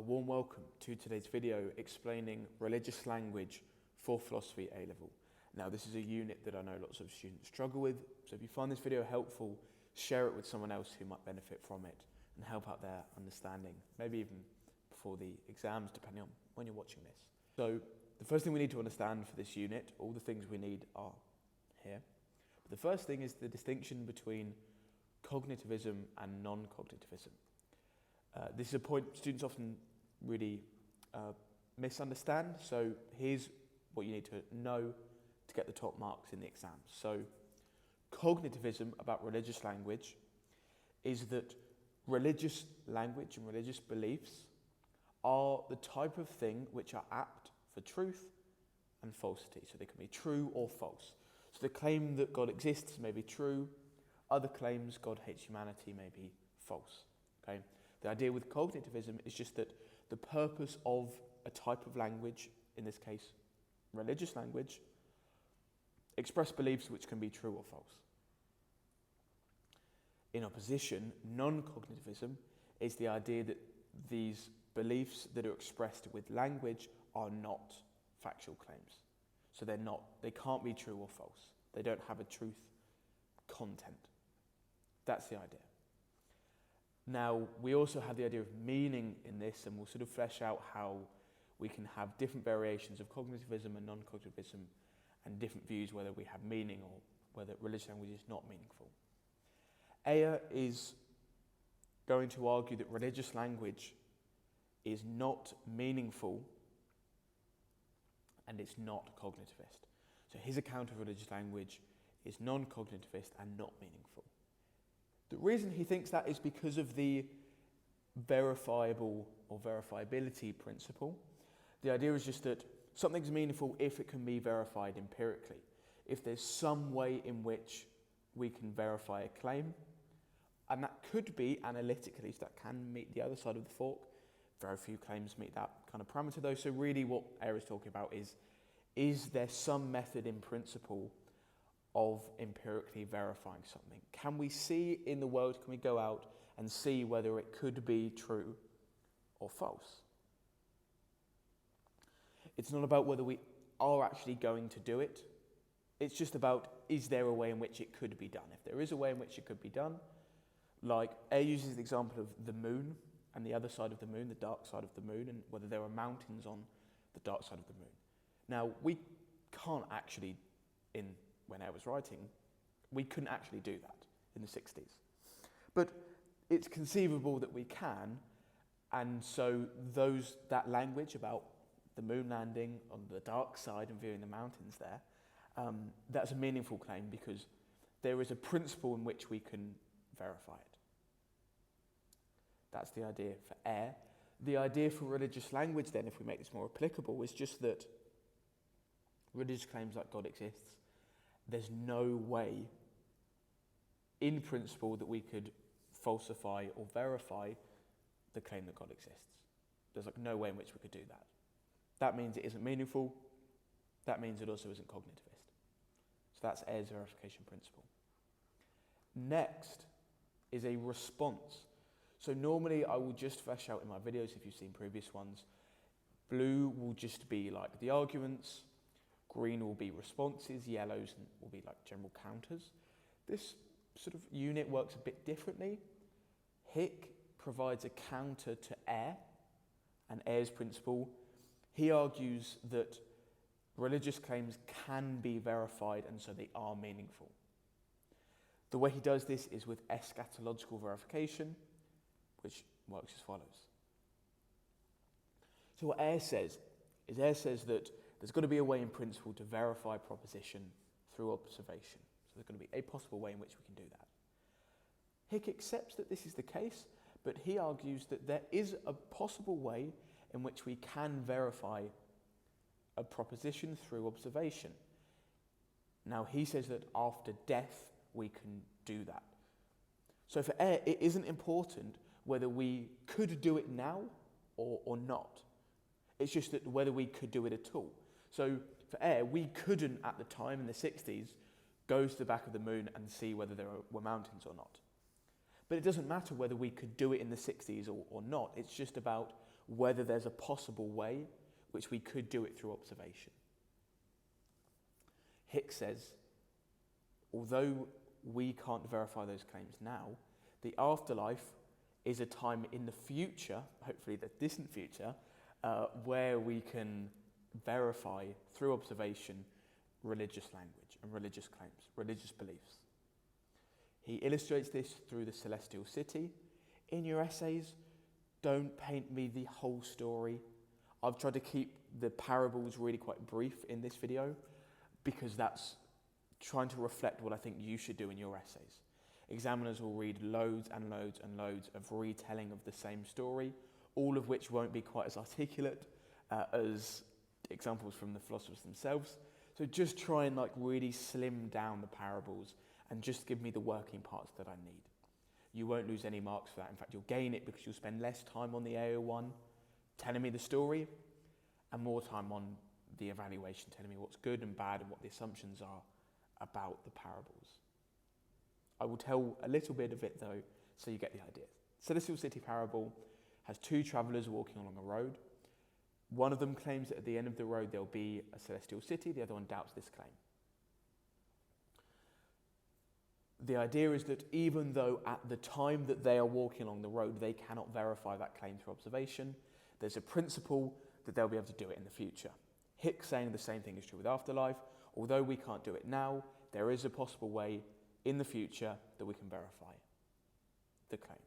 A warm welcome to today's video explaining religious language for Philosophy A-Level. Now this is a unit that I know lots of students struggle with, so if you find this video helpful, share it with someone else who might benefit from it and help out their understanding, maybe even before the exams, depending on when you're watching this. So the first thing we need to understand for this unit, all the things we need are here. But the first thing is the distinction between cognitivism and non-cognitivism. This is a point students often really misunderstand, so here's what you need to know to get the top marks in the exams. So cognitivism about religious language is that religious language and religious beliefs are the type of thing which are apt for truth and falsity. So they can be true or false. So the claim that God exists may be true, other claims God hates humanity may be false. Okay? The idea with cognitivism is just that the purpose of a type of language, in this case religious language, express beliefs which can be true or false. In opposition, non-cognitivism is the idea that these beliefs that are expressed with language are not factual claims. So they can't be true or false. They don't have a truth content. That's the idea. Now, we also have the idea of meaning in this, and we'll sort of flesh out how we can have different variations of cognitivism and non-cognitivism and different views whether we have meaning or whether religious language is not meaningful. Aya is going to argue that religious language is not meaningful and it's not cognitivist. So his account of religious language is non-cognitivist and not meaningful. The reason he thinks that is because of the verifiable or verifiability principle. The idea is just that something's meaningful if it can be verified empirically. If there's some way in which we can verify a claim, and that could be analytically, so that can meet the other side of the fork. Very few claims meet that kind of parameter though. So really what Aya is talking about is there some method in principle of empirically verifying something? Can we see in the world, can we go out and see whether it could be true or false? It's not about whether we are actually going to do it. It's just about, is there a way in which it could be done? If there is a way in which it could be done, like Aya uses the example of the moon and the other side of the moon, the dark side of the moon, and whether there are mountains on the dark side of the moon. Now, we can't actually, when I was writing, we couldn't actually do that in the 60s. But it's conceivable that we can, and so that language about the moon landing on the dark side and viewing the mountains there, that's a meaningful claim because there is a principle in which we can verify it. That's the idea for air. The idea for religious language then, if we make this more applicable, is just that religious claims like God exists, there's no way in principle that we could falsify or verify the claim that God exists. There's no way in which we could do that. That means it isn't meaningful. That means it also isn't cognitivist. So that's Aya's verification principle. Next is a response. So normally I will just flesh out in my videos, if you've seen previous ones, blue will just be like the arguments, green will be responses, yellows will be like general counters. This sort of unit works a bit differently. Hick provides a counter to Aya and Aya's principle. He argues that religious claims can be verified and so they are meaningful. The way he does this is with eschatological verification, which works as follows. So what Aya says is that there's got to be a way in principle to verify a proposition through observation. So there's going to be a possible way in which we can do that. Hick accepts that this is the case, but he argues that there is a possible way in which we can verify a proposition through observation. Now he says that after death we can do that. So for Aya, it isn't important whether we could do it now or not. It's just that whether we could do it at all. So for Aya, we couldn't at the time in the 60s go to the back of the moon and see whether there were mountains or not. But it doesn't matter whether we could do it in the 60s or not. It's just about whether there's a possible way which we could do it through observation. Hick says, although we can't verify those claims now, the afterlife is a time in the future, hopefully the distant future, where we can verify through observation religious language and religious claims, religious beliefs. He illustrates this through the celestial city. In your essays, don't paint me the whole story. I've tried to keep the parables really quite brief in this video because that's trying to reflect what I think you should do in your essays. Examiners will read loads and loads and loads of retelling of the same story, all of which won't be quite as articulate as examples from the philosophers themselves. So just try and really slim down the parables and just give me the working parts that I need. You won't lose any marks for that. In fact, you'll gain it because you'll spend less time on the AO1 telling me the story and more time on the evaluation, telling me what's good and bad and what the assumptions are about the parables. I will tell a little bit of it though, so you get the idea. Celestial City parable has two travellers walking along a road. One of them claims that at the end of the road there'll be a celestial city, the other one doubts this claim. The idea is that even though at the time that they are walking along the road they cannot verify that claim through observation, there's a principle that they'll be able to do it in the future. Hick saying the same thing is true with afterlife. Although we can't do it now, there is a possible way in the future that we can verify the claim.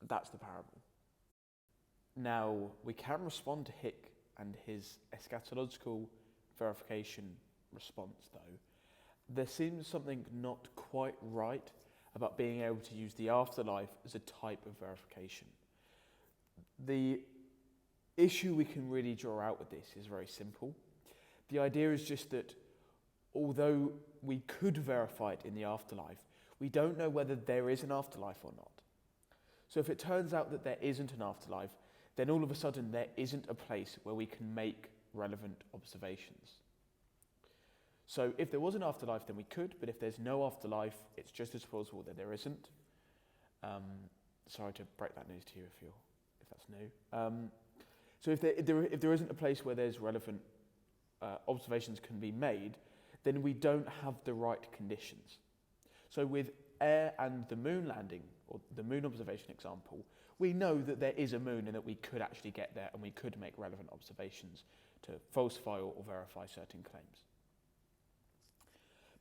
That's the parable. Now, we can respond to Hick and his eschatological verification response, though. There seems something not quite right about being able to use the afterlife as a type of verification. The issue we can really draw out with this is very simple. The idea is just that although we could verify it in the afterlife, we don't know whether there is an afterlife or not. So if it turns out that there isn't an afterlife, then all of a sudden there isn't a place where we can make relevant observations. So if there was an afterlife, then we could, but if there's no afterlife, it's just as plausible that there isn't. Sorry to break that news to you if that's new. So if there isn't a place where there's relevant observations can be made, then we don't have the right conditions. So with air and the moon landing, or the moon observation example, we know that there is a moon and that we could actually get there and we could make relevant observations to falsify or verify certain claims.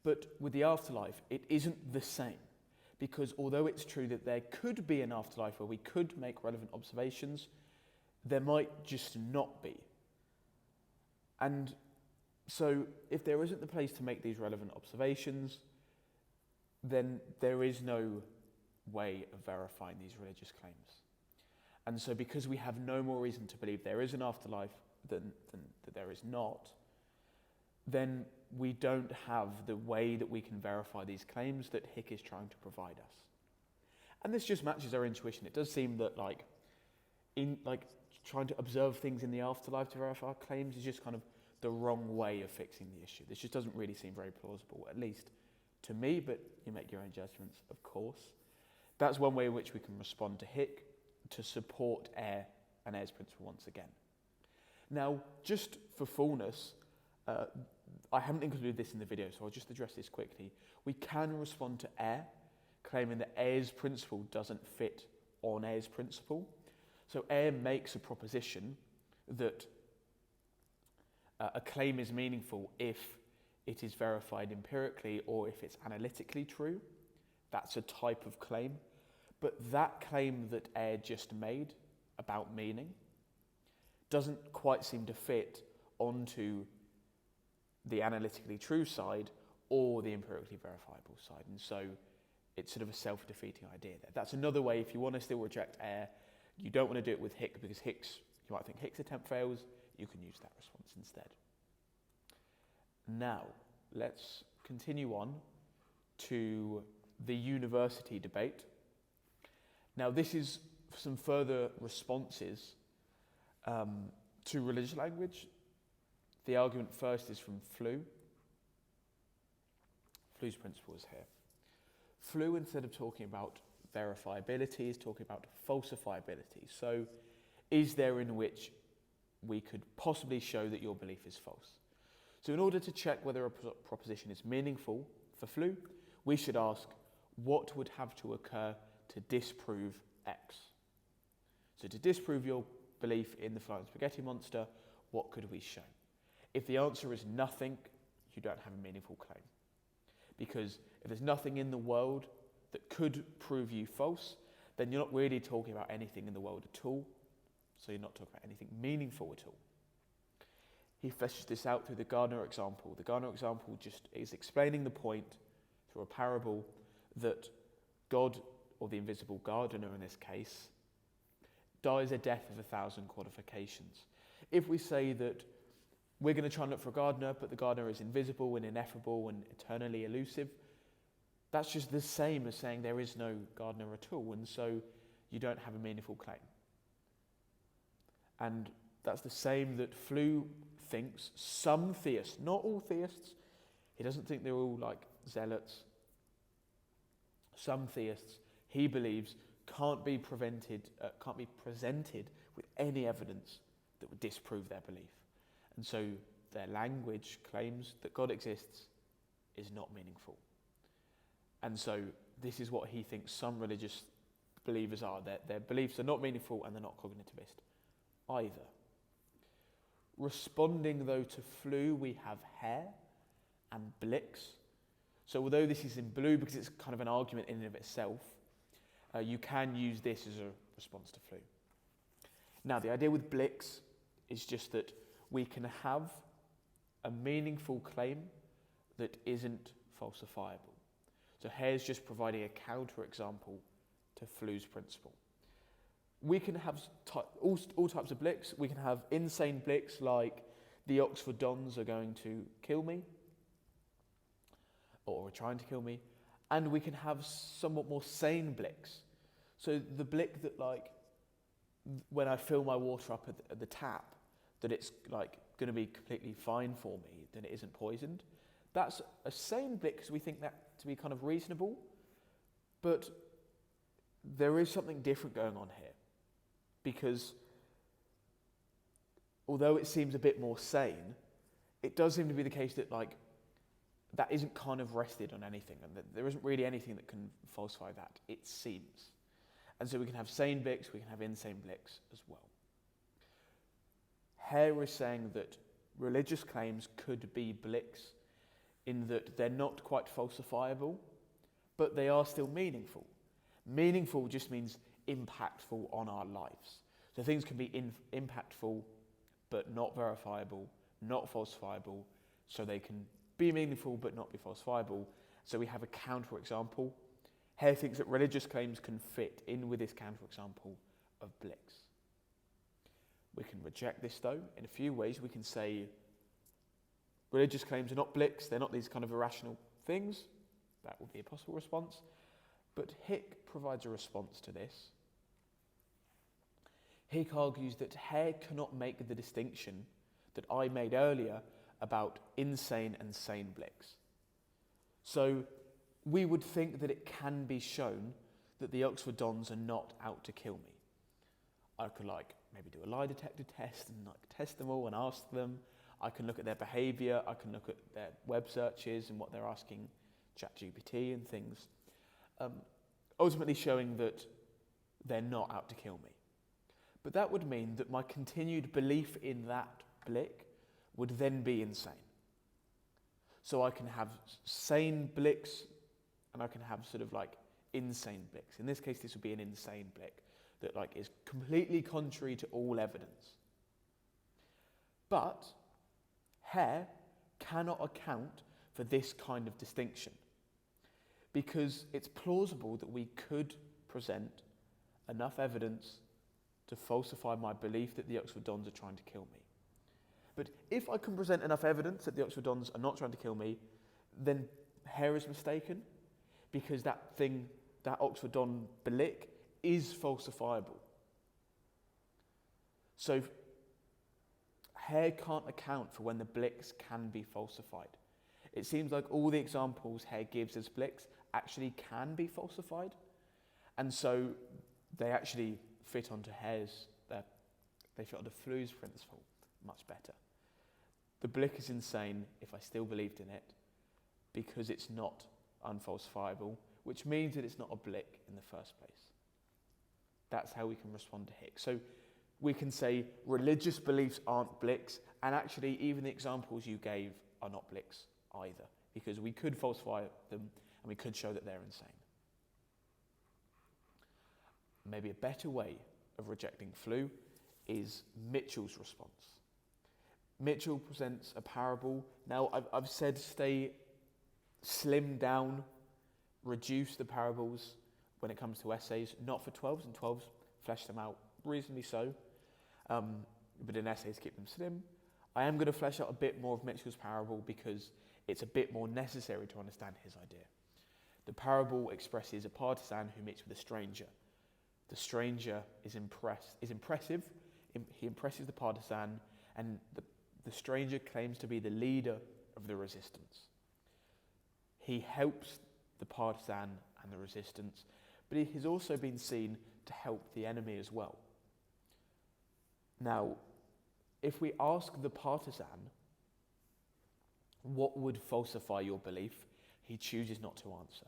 But with the afterlife, it isn't the same, because although it's true that there could be an afterlife where we could make relevant observations, there might just not be. And so if there isn't the place to make these relevant observations, then there is no way of verifying these religious claims. And so because we have no more reason to believe there is an afterlife than that there is not, then we don't have the way that we can verify these claims that Hick is trying to provide us. And this just matches our intuition. It does seem that trying to observe things in the afterlife to verify claims is just kind of the wrong way of fixing the issue. This just doesn't really seem very plausible, at least to me, but you make your own judgments, of course. That's one way in which we can respond to Hick to support Ayer and Ayer's principle once again. Now, just for fullness, I haven't included this in the video, so I'll just address this quickly. We can respond to Ayer, claiming that Ayer's principle doesn't fit on Ayer's principle. So Ayer makes a proposition that a claim is meaningful if it is verified empirically or if it's analytically true. That's a type of claim. But that claim that Ayer just made about meaning doesn't quite seem to fit onto the analytically true side or the empirically verifiable side. And so it's sort of a self-defeating idea there. That's another way, if you want to still reject Ayer, you don't want to do it with Hick because you might think Hick's attempt fails, you can use that response instead. Now, let's continue on to the university debate. Now, this is some further responses to religious language. The argument first is from Flew. Flew's principle is here. Flew, instead of talking about verifiability is talking about falsifiability. So is there in which we could possibly show that your belief is false? So in order to check whether a proposition is meaningful for flu, we should ask what would have to occur to disprove X. So to disprove your belief in the flying spaghetti monster, what could we show? If the answer is nothing, you don't have a meaningful claim. Because if there's nothing in the world that could prove you false, then you're not really talking about anything in the world at all. So you're not talking about anything meaningful at all. He fleshes this out through the gardener example. The gardener example just is explaining the point through a parable that God, or the invisible gardener in this case, dies a death of 1,000 qualifications. If we say that we're going to try and look for a gardener, but the gardener is invisible and ineffable and eternally elusive, that's just the same as saying there is no gardener at all, and so you don't have a meaningful claim. And that's the same that Flew thinks some theists, not all theists, he doesn't think they're all like zealots. Some theists, he believes, can't be presented with any evidence that would disprove their belief. And so their language claims that God exists is not meaningful. And so this is what he thinks some religious believers are. Their beliefs are not meaningful and they're not cognitivist either. Responding though to Flew, we have Hare and Blix. So although this is in blue because it's kind of an argument in and of itself, you can use this as a response to Flew. Now the idea with Blix is just that we can have a meaningful claim that isn't falsifiable. So Hare's just providing a counter-example to Flew's principle. We can have all types of Blix. We can have insane Blix like the Oxford Dons are going to kill me or are trying to kill me, and we can have somewhat more sane Blix. So the Blick that like when I fill my water up at the tap, that it's like going to be completely fine for me, that it isn't poisoned. That's a sane Blick because we think that to be kind of reasonable, but there is something different going on here. Because although it seems a bit more sane, it does seem to be the case that like that isn't kind of rested on anything, and that there isn't really anything that can falsify that, it seems. And so we can have sane Blix, we can have insane Blix as well. Hare is saying that religious claims could be Blix in that they're not quite falsifiable, but they are still meaningful. Meaningful just means impactful on our lives. So things can be impactful, but not verifiable, not falsifiable, so they can be meaningful but not be falsifiable. So we have a counter-example. Hare thinks that religious claims can fit in with this counter-example of Blix. We can reject this though in a few ways. We can say religious claims are not Blix, they're not these kind of irrational things. That would be a possible response. But Hick provides a response to this. Hick argues that Hare cannot make the distinction that I made earlier about insane and sane Blix. So we would think that it can be shown that the Oxford Dons are not out to kill me. I could maybe do a lie detector test and test them all and ask them. I can look at their behaviour, I can look at their web searches and what they're asking ChatGPT and things. Ultimately showing that they're not out to kill me. But that would mean that my continued belief in that Blick would then be insane. So I can have sane Blix and I can have sort of like insane Blix. In this case, this would be an insane Blick that like is completely contrary to all evidence. But Hare cannot account for this kind of distinction because it's plausible that we could present enough evidence to falsify my belief that the Oxford Dons are trying to kill me. But if I can present enough evidence that the Oxford Dons are not trying to kill me, then Hare is mistaken because that Oxford Don Blick is falsifiable. So Hare can't account for when the Blix can be falsified. It seems like all the examples Hare gives as Blix actually can be falsified, And so they actually fit onto hairs, they fit onto Flu's principle much better. The blick is insane if I still believed in it, because it's not unfalsifiable, which means that it's not a blick in the first place. That's how we can respond to Hicks. So we can say religious beliefs aren't blicks, and actually even the examples you gave are not blicks either, because we could falsify them and we could show that they're insane. Maybe a better way of rejecting Flu is Mitchell's response. Mitchell presents a parable. Now, I've said slim down, reduce the parables when it comes to essays, not for 12s, and 12s flesh them out reasonably so, but in essays keep them slim. I am going to flesh out a bit more of Mitchell's parable because it's a bit more necessary to understand his idea. The parable expresses a partisan who meets with a stranger. The stranger is impressive. He impresses the partisan, and the stranger claims to be the leader of the resistance. He helps the partisan and the resistance, but he has also been seen to help the enemy as well. Now, if we ask the partisan, what would falsify your belief, he chooses not to answer,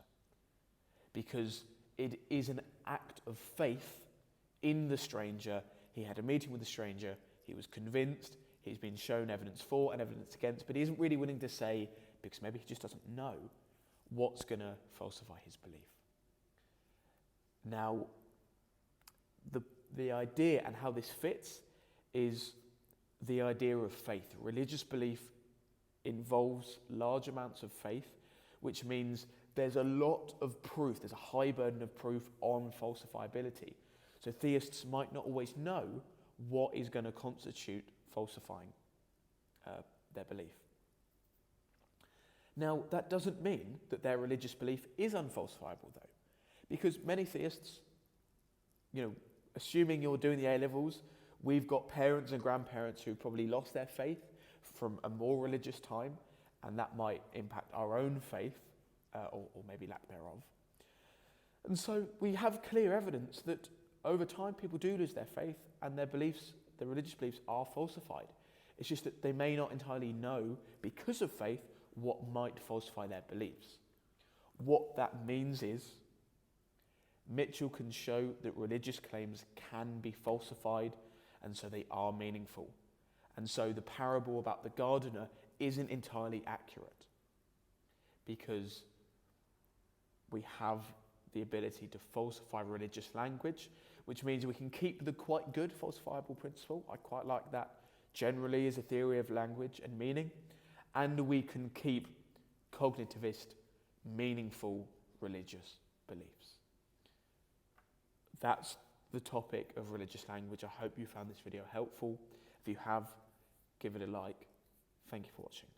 because it is an act of faith in the stranger. He had a meeting with the stranger, he was convinced, he's been shown evidence for and evidence against, but he isn't really willing to say, because maybe he just doesn't know, what's going to falsify his belief. Now, the idea and how this fits is the idea of faith. Religious belief involves large amounts of faith, which means there's a lot of proof, there's a high burden of proof on falsifiability. So theists might not always know what is going to constitute falsifying their belief. Now, that doesn't mean that their religious belief is unfalsifiable, though, because many theists, assuming you're doing the A-levels, we've got parents and grandparents who probably lost their faith from a more religious time, and that might impact our own faith, or maybe lack thereof. And so we have clear evidence that over time people do lose their faith and their beliefs, their religious beliefs, are falsified. It's just that they may not entirely know, because of faith, what might falsify their beliefs. What that means is Mitchell can show that religious claims can be falsified, and so they are meaningful. And so the parable about the gardener isn't entirely accurate, because we have the ability to falsify religious language, which means we can keep the quite good falsifiable principle. I quite like that generally as a theory of language and meaning. And we can keep cognitivist, meaningful religious beliefs. That's the topic of religious language. I hope you found this video helpful. If you have, give it a like. Thank you for watching.